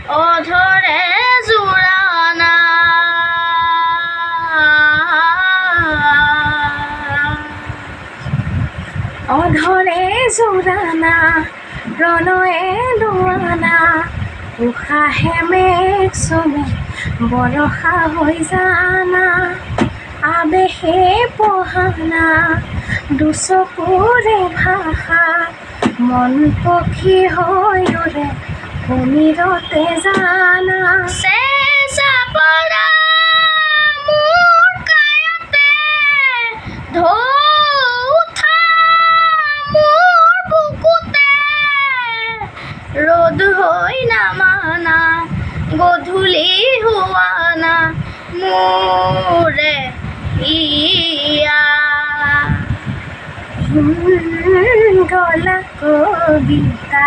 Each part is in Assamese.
অধৰে জোৰানা অধৰে জোৰানা প্ৰণয়ে লোৱানা উশাহে মেঘ চুমে বৰষা হৈ জানা আবেশে পহানা দুচকুৰে ভাষা মন পক্ষী হৈ উৰে সমীৰতে জানা চেঁচা পৰা মোৰ কায়াতে ঢৌ উঠা মোৰ বুকুতে ৰ'দ হৈ নামানা গধূলি হোৱানা মোৰে ইয়া গলা কবিতা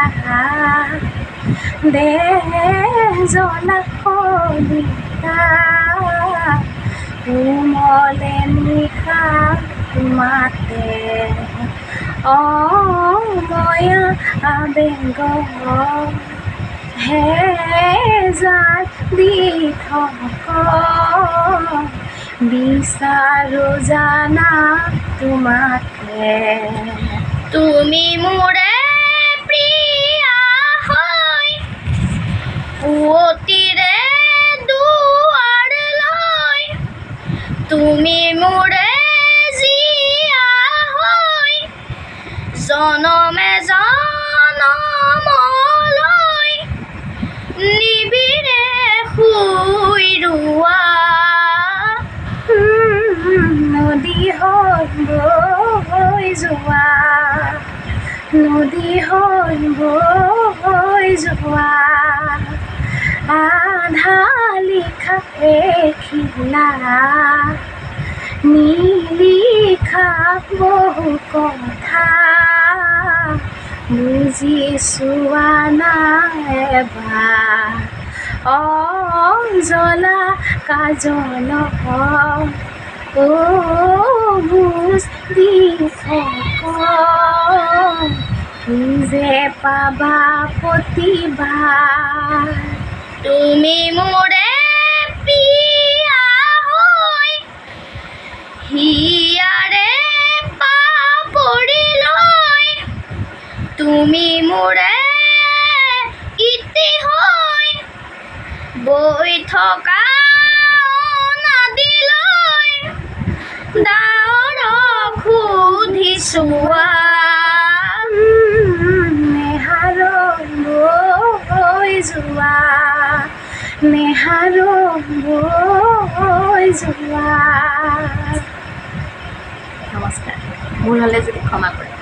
দে জলা কবিতা কোমলে নিশা মাতে ময়া আবেগ হে যাৰ দি থকা বিচাৰো জানা তোমাকে তুমি মোৰে প্ৰিয়া হয় পুৱতিৰে দুৱাৰলৈ তুমি মোৰে জীয়া হয় জনমে জনমলৈ নিবিৰে শুই ৰোৱা নদী হৈ বৈ যোৱা নদী হৈ বৈ যোৱা আধা লিখা এখিলা নিলিখা বহু কথা বুজি চোৱা নাই এবাৰ জ্বলা কাজল বুজ দি কি যে পাবা প্ৰতিবাৰ তুমি মোৰে প্ৰিয়া হৈ হিয়াৰে পাপৰিলৈ তুমি মোৰে ইতি হৈ বৈ থকা নদীলৈ ডাৱৰক সুধি চোৱা নেহাৰো বৈ যোৱা নেহাৰো বৈ যোৱা। নমস্কাৰ, ভুল হ'লে যদি ক্ষমা কৰিব।